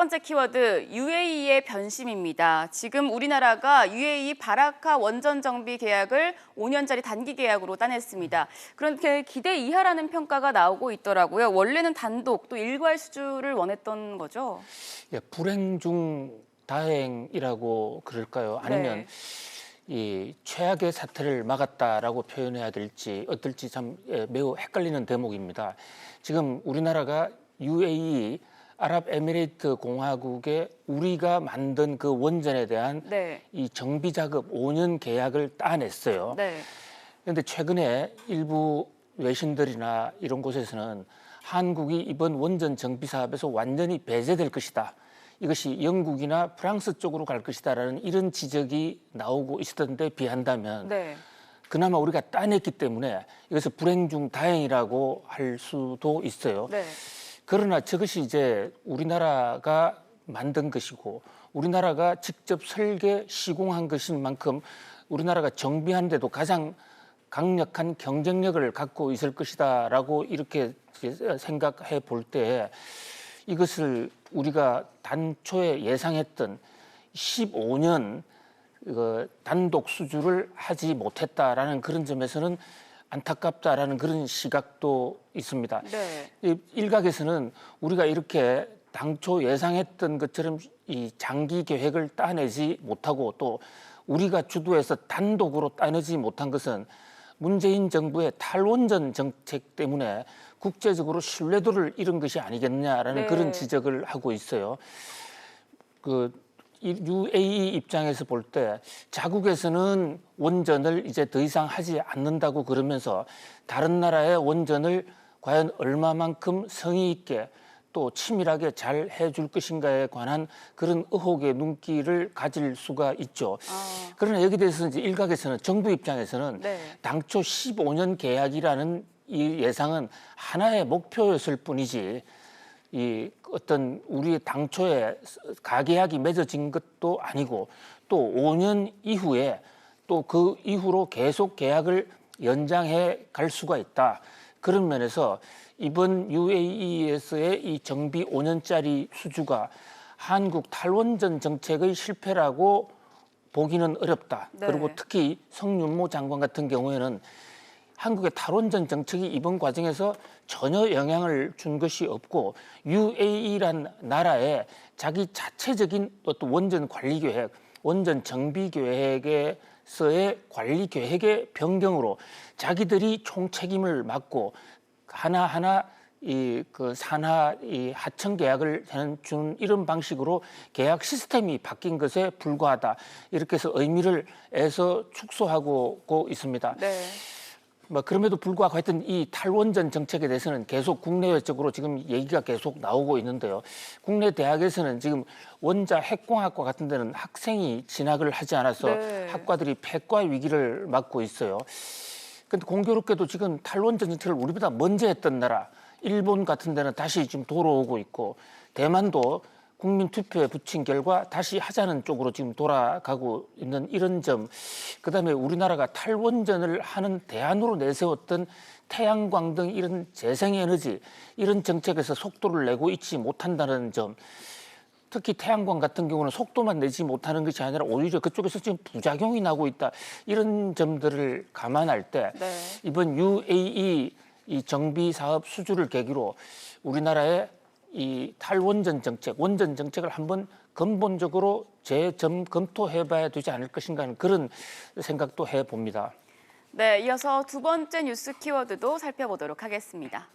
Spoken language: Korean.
번째 키워드, UAE의 변심입니다. 지금 우리나라가 UAE 바라카 원전 정비 계약을 5년짜리 단기 계약으로 따냈습니다. 그런데 기대 이하라는 평가가 나오고 있더라고요. 원래는 단독 또 일괄 수주를 원했던 거죠? 예, 불행 중 다행이라고 그럴까요? 아니면 네. 이 최악의 사태를 막았다라고 표현해야 될지 어떨지 참 매우 헷갈리는 대목입니다. 지금 우리나라가 UAE 아랍에미레이트 공화국에 우리가 만든 그 원전에 대한 네. 이 정비 작업 5년 계약을 따냈어요. 네. 그런데 최근에 일부 외신들이나 이런 곳에서는 한국이 이번 원전 정비 사업에서 완전히 배제될 것이다. 이것이 영국이나 프랑스 쪽으로 갈 것이다라는 이런 지적이 나오고 있었던 데 비한다면 네. 그나마 우리가 따냈기 때문에 이것을 불행 중 다행이라고 할 수도 있어요. 네. 그러나 저것이 이제 우리나라가 만든 것이고 우리나라가 직접 설계 시공한 것인 만큼 우리나라가 정비하는데도 가장 강력한 경쟁력을 갖고 있을 것이다라고 이렇게 생각해 볼 때 이것을 우리가 단초에 예상했던 15년 단독 수주를 하지 못했다라는 그런 점에서는 안타깝다라는 그런 시각도 있습니다. 네. 일각에서는 우리가 이렇게 당초 예상했던 것처럼 이 장기 계획을 따내지 못하고 또 우리가 주도해서 단독으로 따내지 못한 것은 문재인 정부의 탈원전 정책 때문에 국제적으로 신뢰도를 잃은 것이 아니겠느냐라는 네. 그런 지적을 하고 있어요. UAE 입장에서 볼 때 자국에서는 원전을 이제 더 이상 하지 않는다고 그러면서 다른 나라의 원전을 과연 얼마만큼 성의 있게 또 치밀하게 잘 해줄 것인가에 관한 그런 의혹의 눈길을 가질 수가 있죠. 그러나 여기 대해서 이제 일각에서는 정부 입장에서는 네. 당초 15년 계약이라는 이 예상은 하나의 목표였을 뿐이지 이 어떤 우리의 당초에 가계약이 맺어진 것도 아니고 또 5년 이후에 또 그 이후로 계속 계약을 연장해 갈 수가 있다. 그런 면에서 이번 UAE에서의 이 정비 5년짜리 수주가 한국 탈원전 정책의 실패라고 보기는 어렵다. 네. 그리고 특히 성윤모 장관 같은 경우에는 한국의 탈원전 정책이 이번 과정에서 전혀 영향을 준 것이 없고 UAE란 나라의 자기 자체적인 어떤 원전 관리 계획, 원전 정비 계획에서의 관리 계획의 변경으로 자기들이 총책임을 맡고 하나하나 산하 하청 계약을 준 이런 방식으로 계약 시스템이 바뀐 것에 불과하다. 이렇게 해서 의미를 애써 축소하고 있습니다. 네. 그럼에도 불구하고 하여튼 이 탈원전 정책에 대해서는 계속 국내외적으로 지금 얘기가 계속 나오고 있는데요. 국내 대학에서는 지금 원자 핵공학과 같은 데는 학생이 진학을 하지 않아서 네. 학과들이 폐과 위기를 맞고 있어요. 근데 공교롭게도 지금 탈원전 정책을 우리보다 먼저 했던 나라, 일본 같은 데는 다시 지금 돌아오고 있고 대만도 국민 투표에 붙인 결과 다시 하자는 쪽으로 지금 돌아가고 있는 이런 점, 그다음에 우리나라가 탈원전을 하는 대안으로 내세웠던 태양광 등 이런 재생에너지 이런 정책에서 속도를 내고 있지 못한다는 점, 특히 태양광 같은 경우는 속도만 내지 못하는 것이 아니라 오히려 그쪽에서 지금 부작용이 나고 있다. 이런 점들을 감안할 때 네. 이번 UAE 이 정비 사업 수주를 계기로 우리나라의 이 탈원전 정책, 원전 정책을 한번 근본적으로 재점검토해봐야 되지 않을 것인가 하는 그런 생각도 해봅니다. 네, 이어서 두 번째 뉴스 키워드도 살펴보도록 하겠습니다.